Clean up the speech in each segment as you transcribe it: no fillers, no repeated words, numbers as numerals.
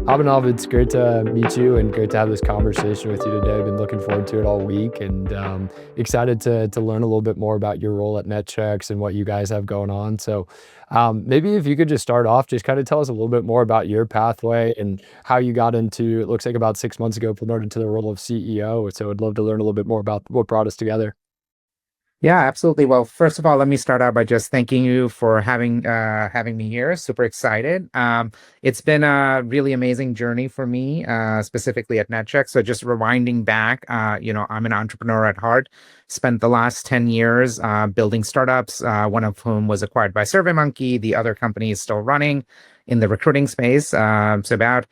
Abhinav, it's great to meet you and great to have this conversation with you today. I've been looking forward to it all week and excited to learn a little bit more about your role at Netchex and what you guys have going on. So maybe if you could just start off, just kind of tell us a little bit more about your pathway and how you got into, it looks like about 6 months ago, promoted to the role of CEO. So I'd love to learn a little bit more about what brought us together. Yeah, absolutely. Well, first of all, let me start out by just thanking you for having me here. Super excited. It's been a really amazing journey for me, specifically at Netcheck. So just rewinding back, I'm an entrepreneur at heart. Spent the last 10 years building startups, one of whom was acquired by SurveyMonkey. The other company is still running in the recruiting space. So about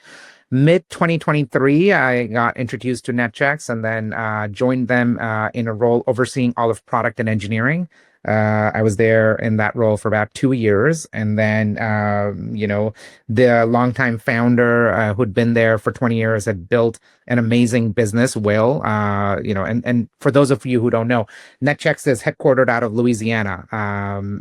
mid 2023, I got introduced to Netchex and then joined them in a role overseeing all of product and engineering. I was there in that role for about 2 years. And then, the longtime founder who'd been there for 20 years had built an amazing business, Will. And for those of you who don't know, Netchex is headquartered out of Louisiana.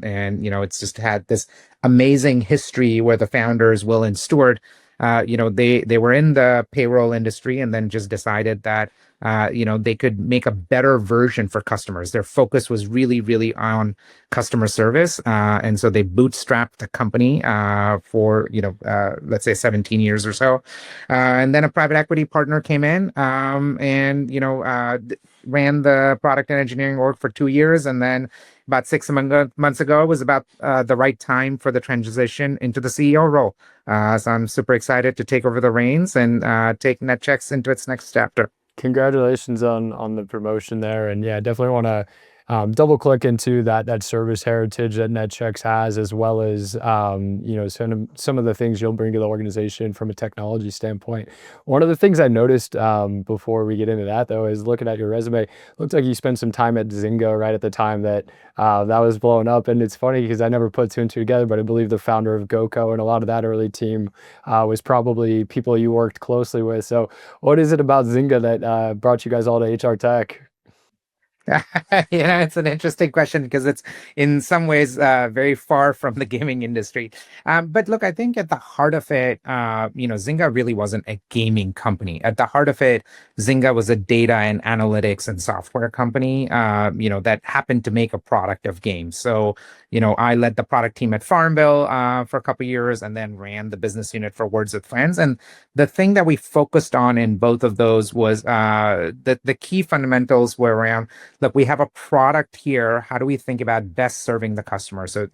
It's just had this amazing history where the founders, Will and Stuart, they were in the payroll industry and then just decided that they could make a better version for customers. Their focus was really, really on customer service, and so they bootstrapped the company for let's say 17 years or so, and then a private equity partner came in ran the product and engineering org for 2 years, and then about months ago, it was about the right time for the transition into the CEO role. So I'm super excited to take over the reins and take Netchex into its next chapter. Congratulations on the promotion there. And yeah, definitely want to double click into that service heritage that Netchex has, as well as some of the things you'll bring to the organization from a technology standpoint. One of the things I noticed before we get into that, though, is looking at your resume. Looks like you spent some time at Zynga right at the time that that was blowing up. And it's funny because I never put two and two together, but I believe the founder of GoCo and a lot of that early team was probably people you worked closely with. So what is it about Zynga that brought you guys all to HR Tech? It's an interesting question because it's in some ways very far from the gaming industry. But look, I think at the heart of it, Zynga really wasn't a gaming company. At the heart of it, Zynga was a data and analytics and software company, that happened to make a product of games. So, I led the product team at FarmVille for a couple of years and then ran the business unit for Words with Friends. And the thing that we focused on in both of those was the key fundamentals were around, look, we have a product here. How do we think about best serving the customer? So,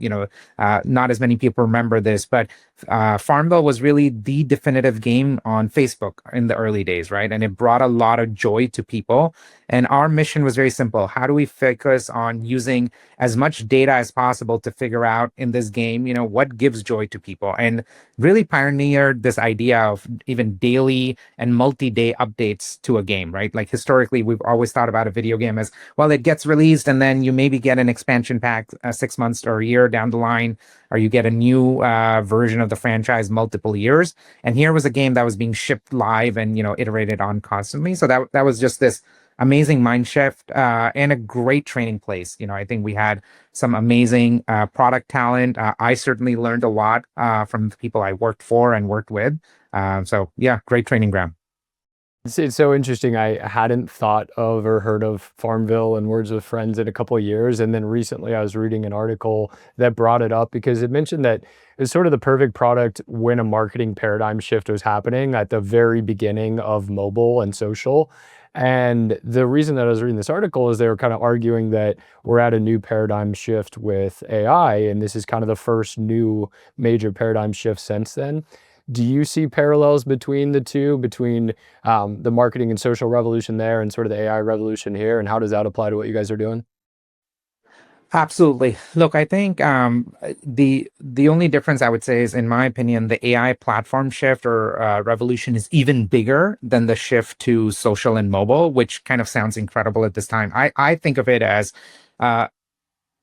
not as many people remember this, but FarmVille was really the definitive game on Facebook in the early days, right? And it brought a lot of joy to people. And our mission was very simple. How do we focus on using as much data as possible to figure out in this game, what gives joy to people? And really pioneered this idea of even daily and multi-day updates to a game, right? Like historically, we've always thought about a video game as, well, it gets released and then you maybe get an expansion pack 6 months or a year down the line, or you get a new version of the franchise multiple years. And here was a game that was being shipped live and, iterated on constantly. So that was just this amazing mind shift and a great training place. I think we had some amazing product talent. I certainly learned a lot from the people I worked for and worked with. So yeah, great training ground. It's so interesting. I hadn't thought of or heard of Farmville and Words with Friends in a couple of years. And then recently I was reading an article that brought it up because it mentioned that it's sort of the perfect product when a marketing paradigm shift was happening at the very beginning of mobile and social. And the reason that I was reading this article is they were kind of arguing that we're at a new paradigm shift with AI, and this is kind of the first new major paradigm shift since then. Do you see parallels between the two, between the marketing and social revolution there and sort of the AI revolution here? And how does that apply to what you guys are doing? Absolutely. Look, I think the only difference I would say is, in my opinion, the AI platform shift or revolution is even bigger than the shift to social and mobile, which kind of sounds incredible at this time. I think of it as uh,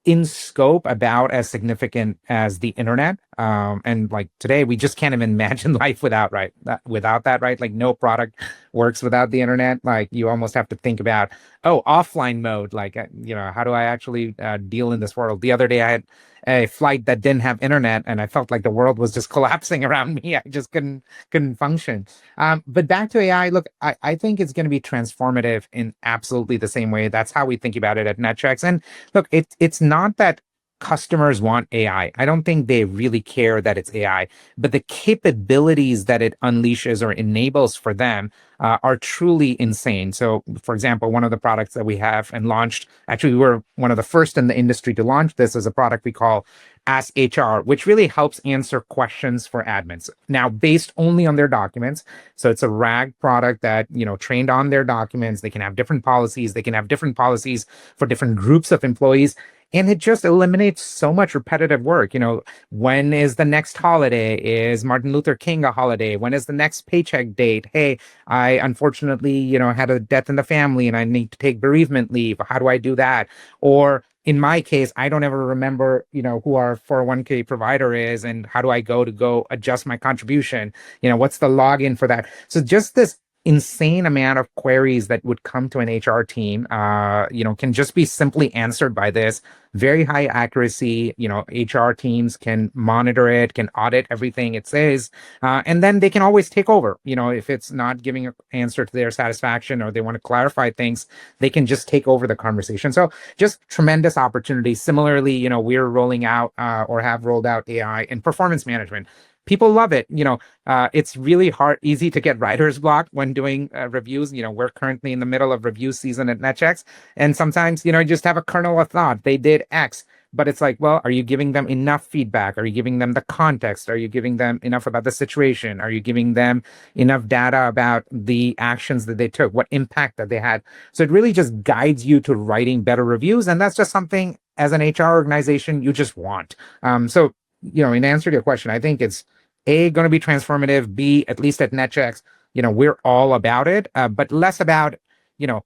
in scope about as significant as the internet. And like today, we just can't even imagine life without that, right? Like no product works without the internet. Like you almost have to think about, oh, offline mode. Like, how do I actually deal in this world? The other day, I had a flight that didn't have internet, and I felt like the world was just collapsing around me. I just couldn't function. But back to AI, look, I think it's going to be transformative in absolutely the same way. That's how we think about it at Netchex. And look, it's not that customers want AI. I don't think they really care that it's AI, but the capabilities that it unleashes or enables for them are truly insane. So, for example, one of the products that we have and launched, actually, we were one of the first in the industry to launch this as a product we call Ask HR, which really helps answer questions for admins. Now, based only on their documents. So it's a RAG product that, trained on their documents. They can have different policies. They can have different policies for different groups of employees. And it just eliminates so much repetitive work. When is the next holiday? Is Martin Luther King a holiday? When is the next paycheck date? Hey, I unfortunately, had a death in the family and I need to take bereavement leave. How do I do that? Or in my case, I don't ever remember, who our 401k provider is and how do I go adjust my contribution? What's the login for that? So just this insane amount of queries that would come to an HR team, can just be simply answered by this. Very high accuracy. HR teams can monitor it, can audit everything it says, and then they can always take over. If it's not giving an answer to their satisfaction or they want to clarify things, they can just take over the conversation. So just tremendous opportunity. Similarly, we're rolling out or have rolled out AI in performance management. People love it. It's really easy to get writer's block when doing reviews. We're currently in the middle of review season at Netchex, and sometimes, you just have a kernel of thought. They did X, but it's like, well, are you giving them enough feedback? Are you giving them the context? Are you giving them enough about the situation? Are you giving them enough data about the actions that they took, what impact that they had? So it really just guides you to writing better reviews, and that's just something as an HR organization you just want. So, in answer to your question, I think it's A, going to be transformative. B, at least at Netchex, we're all about it, but less about, you know,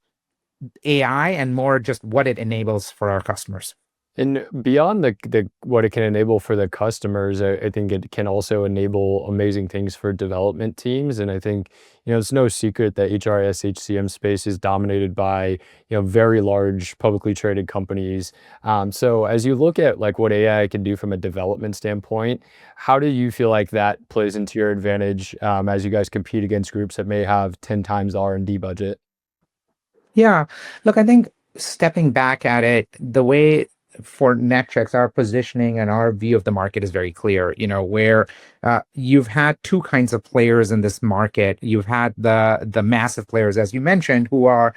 AI and more just what it enables for our customers. And beyond the what it can enable for the customers, I think it can also enable amazing things for development teams. And I think, it's no secret that HRIS HCM space is dominated by, very large publicly traded companies. So as you look at like what AI can do from a development standpoint, how do you feel like that plays into your advantage as you guys compete against groups that may have 10 times the R&D budget? Yeah. Look, I think stepping back at it, the way for Netchex, our positioning and our view of the market is very clear, where you've had two kinds of players in this market. You've had the massive players, as you mentioned, who are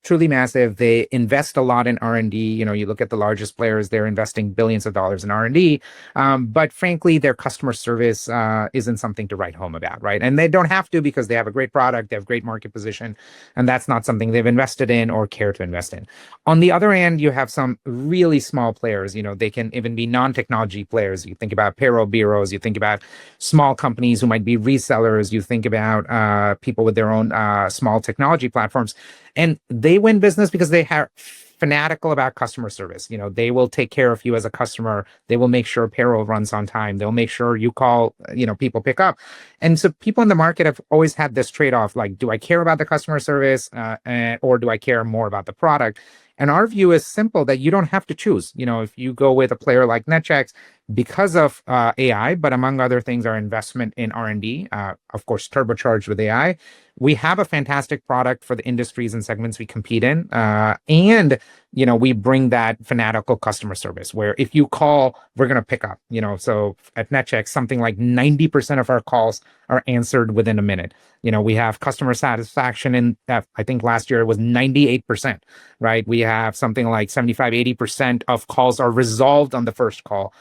truly massive. They invest a lot in R&D. You look at the largest players, they're investing billions of dollars in R&D. But frankly, their customer service isn't something to write home about, right? And they don't have to because they have a great product, they have great market position, and that's not something they've invested in or care to invest in. On the other hand, you have some really small players. They can even be non-technology players. You think about payroll bureaus, you think about small companies who might be resellers, you think about people with their own small technology platforms, and they win business because they are fanatical about customer service. They will take care of you as a customer. They will make sure payroll runs on time. They'll make sure you call, people pick up. And so people in the market have always had this trade-off, like, do I care about the customer service or do I care more about the product? And our view is simple, that you don't have to choose. If you go with a player like Netchex, because of AI, but among other things, our investment in R&D, of course, turbocharged with AI, we have a fantastic product for the industries and segments we compete in. And, we bring that fanatical customer service where if you call, we're going to pick up, so at Netchex, something like 90% of our calls are answered within a minute. We have customer satisfaction in that. I think last year it was 98%, right? We have something like 75-80% of calls are resolved on the first call.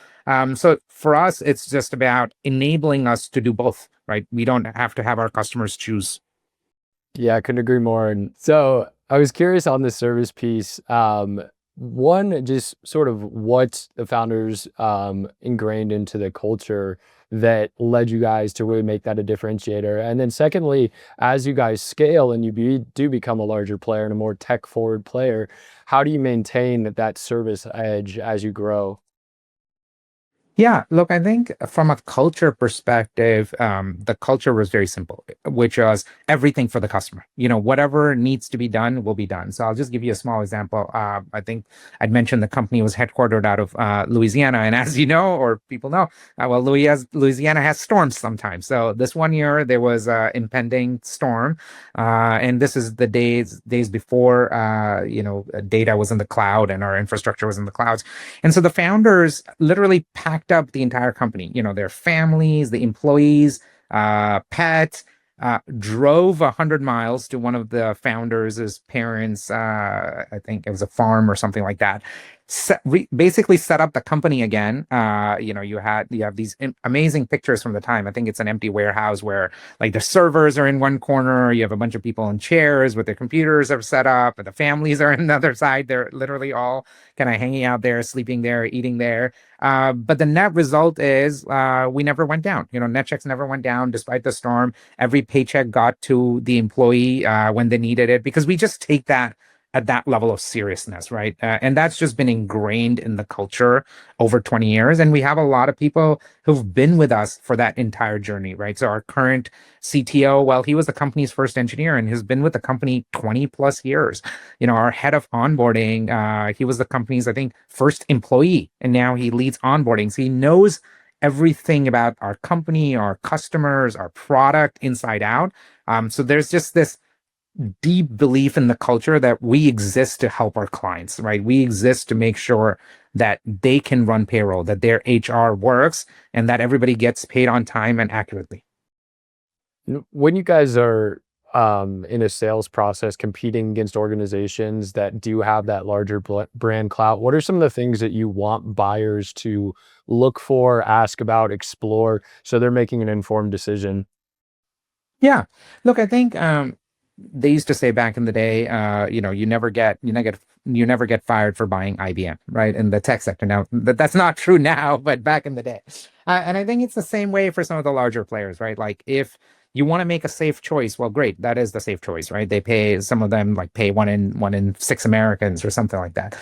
So for us, it's just about enabling us to do both, right? We don't have to have our customers choose. Yeah, I couldn't agree more. And so I was curious on the service piece. One, just sort of what the founders ingrained into the culture that led you guys to really make that a differentiator. And then secondly, as you guys scale and do become a larger player and a more tech forward player, how do you maintain that service edge as you grow? Yeah, look, I think from a culture perspective, the culture was very simple, which was everything for the customer. Whatever needs to be done will be done. So I'll just give you a small example. I think I'd mentioned the company was headquartered out of Louisiana. And as you know, or people know, well, Louisiana has storms sometimes. So this one year there was an impending storm. And this is the days before, data was in the cloud and our infrastructure was in the clouds. And so the founders literally packed up the entire company, their families, the employees, pets, drove 100 miles to one of the founders' parents. I think it was a farm or something like that. Basically set up the company again. You have these amazing pictures from the time. I think it's an empty warehouse where like the servers are in one corner. You have a bunch of people in chairs with their computers are set up, and the families are on the other side. They're literally all kind of hanging out there, sleeping there, eating there. But the net result is we never went down. Netchex never went down despite the storm. Every paycheck got to the employee when they needed it because we just take that at that level of seriousness, right? And that's just been ingrained in the culture over 20 years. And we have a lot of people who've been with us for that entire journey, right? So our current CTO, well, he was the company's first engineer and has been with the company 20 plus years. Our head of onboarding, he was the company's, I think, first employee, and now he leads onboarding. So he knows everything about our company, our customers, our product inside out. So there's just this deep belief in the culture that we exist to help our clients, right? We exist to make sure that they can run payroll, that their HR works, and that everybody gets paid on time and accurately. When you guys are in a sales process competing against organizations that do have that larger brand clout, what are some of the things that you want buyers to look for, ask about, explore, so they're making an informed decision? Yeah. Look, I think they used to say back in the day, you never get fired for buying IBM, right? In the tech sector. Now, that's not true now, but back in the day. And I think it's the same way for some of the larger players, right? Like if you want to make a safe choice, well, great, that is the safe choice, right? They pay some of them like pay one in six Americans or something like that.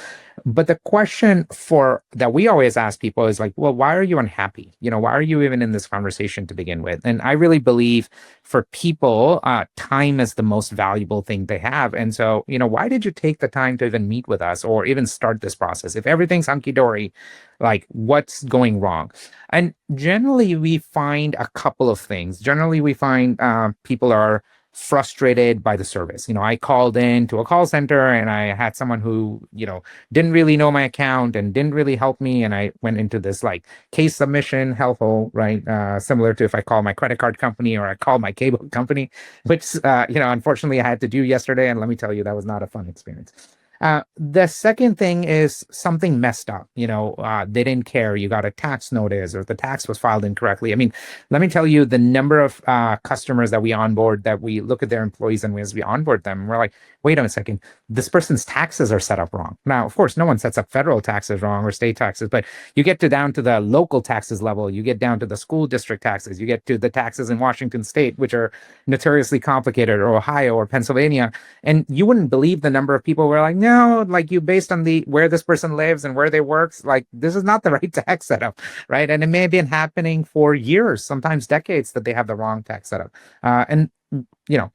But the question for that we always ask people is like, well, why are you unhappy? Why are you even in this conversation to begin with? And I really believe for people, time is the most valuable thing they have. And so, why did you take the time to even meet with us or even start this process? If everything's hunky dory, like what's going wrong? And generally, we find a couple of things. Generally, we find people are frustrated by the service. I called in to a call center and I had someone who, didn't really know my account and didn't really help me. And I went into this like case submission hellhole, right? Similar to if I call my credit card company or I call my cable company, which, unfortunately I had to do yesterday. And let me tell you, that was not a fun experience. The second thing is something messed up. They didn't care. You got a tax notice or the tax was filed incorrectly. I mean, let me tell you the number of customers that we onboard, that we look at their employees and as we onboard them, we're like, wait a second, this person's taxes are set up wrong. Now, of course, no one sets up federal taxes wrong or state taxes, but you get to down to the local taxes level, you get down to the school district taxes, you get to the taxes in Washington state, which are notoriously complicated, or Ohio or Pennsylvania. And you wouldn't believe the number of people who are like, no, like you based on the where this person lives and where they works, like this is not the right tax setup, right? And it may have been happening for years, sometimes decades, that they have the wrong tax setup. And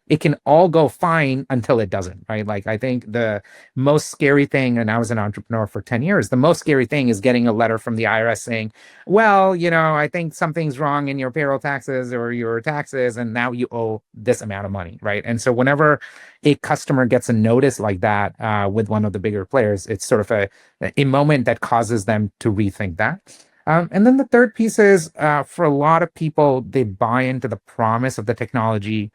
it can all go fine until it doesn't, right? Like I think the most scary thing, and I was an entrepreneur for 10 years, the most scary thing is getting a letter from the IRS saying, well, I think something's wrong in your payroll taxes or your taxes, and now you owe this amount of money, right? And so whenever a customer gets a notice like that with one of the bigger players, it's sort of a moment that causes them to rethink that. And then the third piece is for a lot of people, they buy into the promise of the technology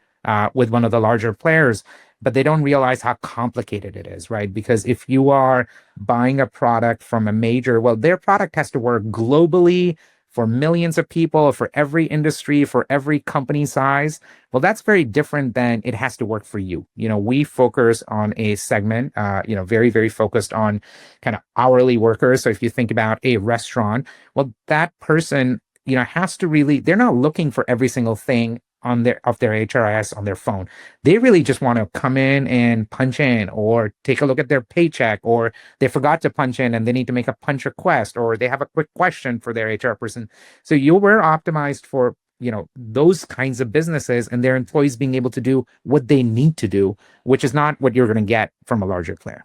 with one of the larger players, but they don't realize how complicated it is, right? Because if you are buying a product from a major, well, their product has to work globally for millions of people, for every industry, for every company size. Well, that's very different than it has to work for you. We focus on a segment, very, very focused on kind of hourly workers. So if you think about a restaurant, well, that person, has to really, they're not looking for every single thing on their HRIS on their phone. They really just want to come in and punch in or take a look at their paycheck, or they forgot to punch in and they need to make a punch request, or they have a quick question for their HR person. So you were optimized for, those kinds of businesses and their employees being able to do what they need to do, which is not what you're going to get from a larger player.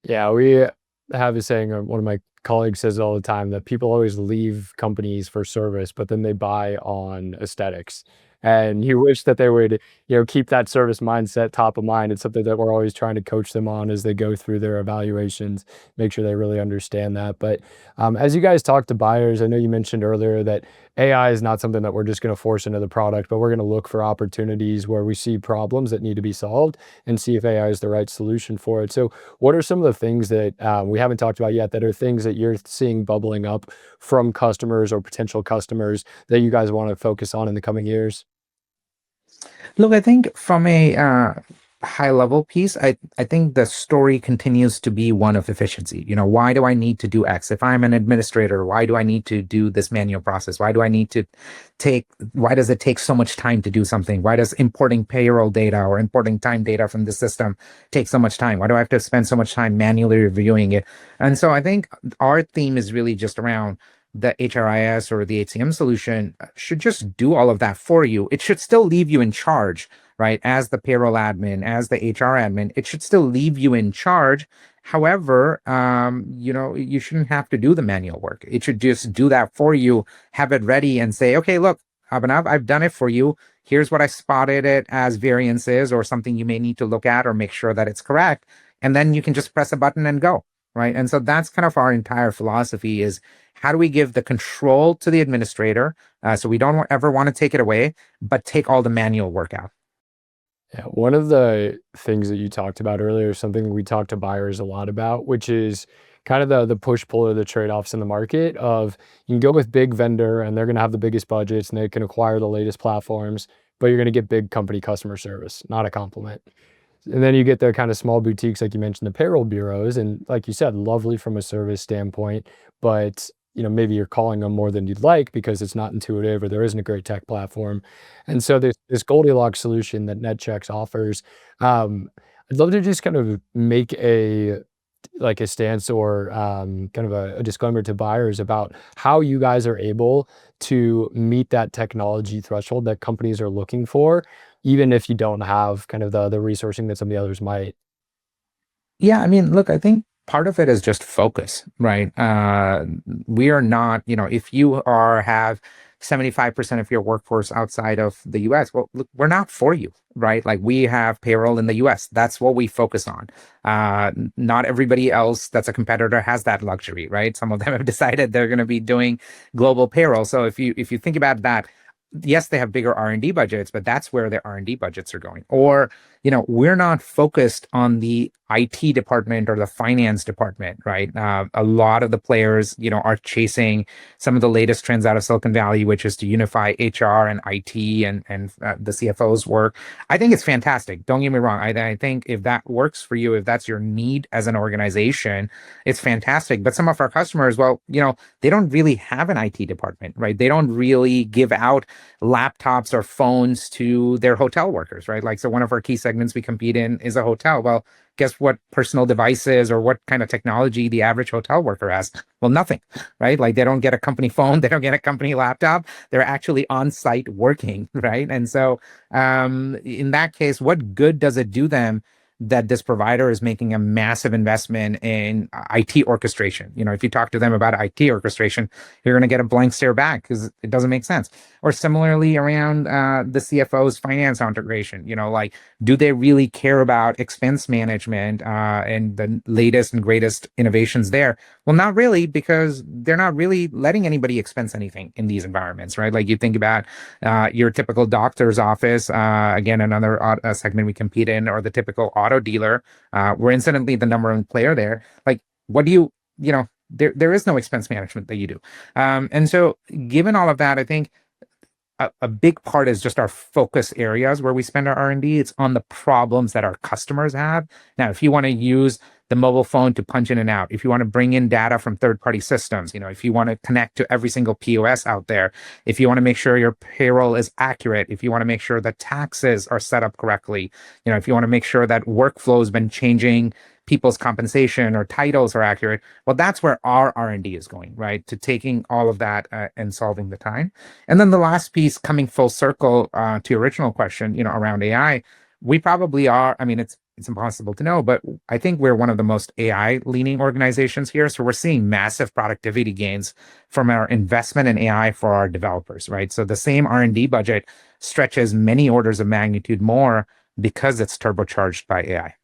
Yeah, we have a saying, one of my colleagues says it all the time, that people always leave companies for service, but then they buy on aesthetics. And you wish that they would, keep that service mindset top of mind. It's something that we're always trying to coach them on as they go through their evaluations, make sure they really understand that. But as you guys talk to buyers, I know you mentioned earlier that AI is not something that we're just going to force into the product, but we're going to look for opportunities where we see problems that need to be solved and see if AI is the right solution for it. So what are some of the things that we haven't talked about yet that are things that you're seeing bubbling up from customers or potential customers that you guys want to focus on in the coming years? Look, I think from a high level piece, I think the story continues to be one of efficiency. Why do I need to do X? If I'm an administrator, why do I need to do this manual process? Why does it take so much time to do something? Why does importing payroll data or importing time data from the system take so much time? Why do I have to spend so much time manually reviewing it? And so I think our theme is really just around the HRIS or the HCM solution should just do all of that for you. It should still leave you in charge, right? As the payroll admin, as the HR admin, it should still leave you in charge. However, you shouldn't have to do the manual work. It should just do that for you, have it ready and say, okay, look, Abhinav, I've done it for you. Here's what I spotted it as variances or something you may need to look at or make sure that it's correct. And then you can just press a button and go. Right. And so that's kind of our entire philosophy is how do we give the control to the administrator? So we don't ever want to take it away, but take all the manual work out. Yeah, one of the things that you talked about earlier is something we talk to buyers a lot about, which is kind of the push-pull or the trade-offs in the market of you can go with big vendor and they're gonna have the biggest budgets and they can acquire the latest platforms, but you're gonna get big company customer service, not a compliment. And then you get the kind of small boutiques, like you mentioned, the payroll bureaus, and like you said, lovely from a service standpoint, but maybe you're calling them more than you'd like because it's not intuitive or there isn't a great tech platform. And so this Goldilocks solution that Netchex offers, I'd love to just kind of make a stance or kind of a disclaimer to buyers about how you guys are able to meet that technology threshold that companies are looking for, even if you don't have kind of the resourcing that some of the others might. Yeah, I mean, look, I think part of it is just focus, right? We are not, if you have 75% of your workforce outside of the US, well, look, we're not for you, right? Like we have payroll in the US. That's what we focus on. Not everybody else that's a competitor has that luxury, right? Some of them have decided they're going to be doing global payroll. So if you think about that, yes, they have bigger R&D budgets, but that's where their R&D budgets are going. Or, we're not focused on the IT department or the finance department, right? A lot of the players, are chasing some of the latest trends out of Silicon Valley, which is to unify HR and IT and the CFO's work. I think it's fantastic. Don't get me wrong. I think if that works for you, if that's your need as an organization, it's fantastic. But some of our customers, well, they don't really have an IT department, right? They don't really give out laptops or phones to their hotel workers, right? Like, so one of our key segments we compete in is a hotel. Well, guess what personal devices or what kind of technology the average hotel worker has? Well, nothing, right? Like they don't get a company phone, they don't get a company laptop. They're actually on site working, right? And so in that case, what good does it do them that this provider is making a massive investment in IT orchestration? If you talk to them about IT orchestration, you're going to get a blank stare back because it doesn't make sense. Or similarly around the CFO's finance integration, like, do they really care about expense management and the latest and greatest innovations there? Well, not really, because they're not really letting anybody expense anything in these environments, right? Like you think about your typical doctor's office, again, another segment we compete in, or the typical auto dealer. We're incidentally the number one player there. Like, what do there is no expense management that you do. And so given all of that, I think a big part is just our focus areas where we spend our R&D. It's on the problems that our customers have. Now, if you want to use the mobile phone to punch in and out, if you want to bring in data from third-party systems, if you want to connect to every single POS out there, if you want to make sure your payroll is accurate, if you want to make sure that taxes are set up correctly, if you want to make sure that workflow has been changing people's compensation or titles are accurate, well, that's where our R&D is going, right? To taking all of that and solving the time. And then the last piece, coming full circle to your original question, around AI, we probably are. I mean, it's impossible to know, but I think we're one of the most AI leaning organizations here. So we're seeing massive productivity gains from our investment in AI for our developers, right? So the same R&D budget stretches many orders of magnitude more because it's turbocharged by AI.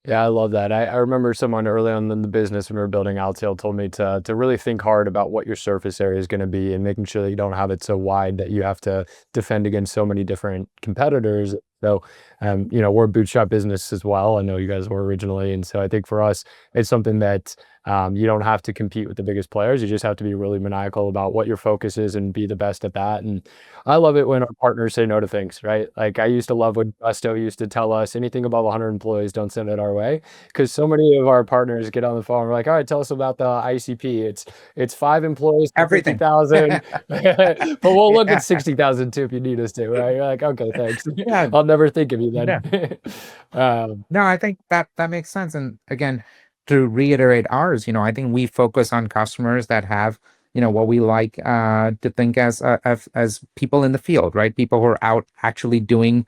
Yeah, I love that. I remember someone early on in the business when we were building OutSail told me to really think hard about what your surface area is going to be and making sure that you don't have it so wide that you have to defend against so many different competitors. So, we're a bootstrap business as well. I know you guys were originally. And so I think for us, it's something that you don't have to compete with the biggest players. You just have to be really maniacal about what your focus is and be the best at that. And I love it when our partners say no to things, right? Like I used to love when Gusto used to tell us anything above 100 employees, don't send it our way. Because so many of our partners get on the phone, we're like, all right, tell us about the ICP. It's 5 employees to Everything. 50,000, but we'll look at 60,000 too if you need us to, right? You're like, okay, thanks. Yeah. I'll never think of you Yeah. then. No, I think that makes sense. And again, to reiterate ours, I think we focus on customers that have, what we like to think as people in the field, right? People who are out actually doing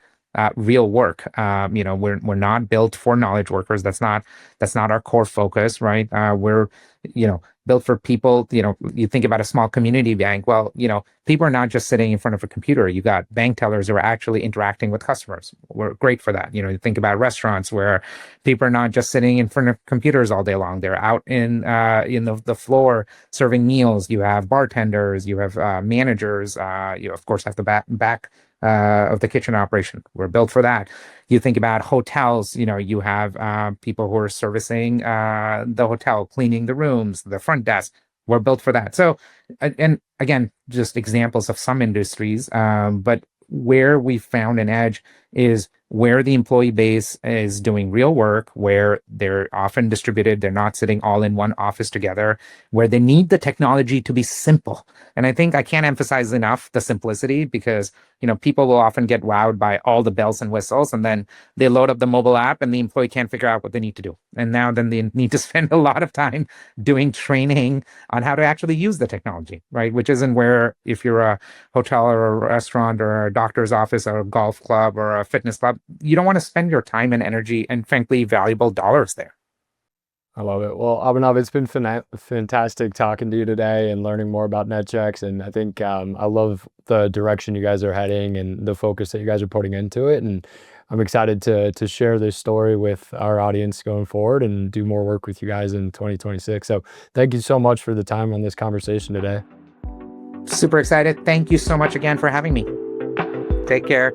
real work. We're not built for knowledge workers. That's not our core focus, right? We're built for people. You think about a small community bank. Well, people are not just sitting in front of a computer. You got bank tellers who are actually interacting with customers. We're great for that. You think about restaurants where people are not just sitting in front of computers all day long. They're out in the floor serving meals. You have bartenders. You have managers. You of course have the back of the kitchen operation. We're built for that. You think about hotels, you have people who are servicing the hotel, cleaning the rooms, the front desk. We're built for that. So, and again, just examples of some industries, but where we found an edge is where the employee base is doing real work, where they're often distributed, they're not sitting all in one office together, where they need the technology to be simple. And I think I can't emphasize enough the simplicity because, people will often get wowed by all the bells and whistles, and then they load up the mobile app and the employee can't figure out what they need to do. And now then they need to spend a lot of time doing training on how to actually use the technology, right? Which isn't where if you're a hotel or a restaurant or a doctor's office or a golf club or a fitness club, you don't want to spend your time and energy and frankly valuable dollars there. I love it. Well, Abhinav, it's been fantastic talking to you today and learning more about Netchex. And I think I love the direction you guys are heading and the focus that you guys are putting into it. And I'm excited to share this story with our audience going forward and do more work with you guys in 2026. So thank you so much for the time on this conversation today. Super excited. Thank you so much again for having me. Take care.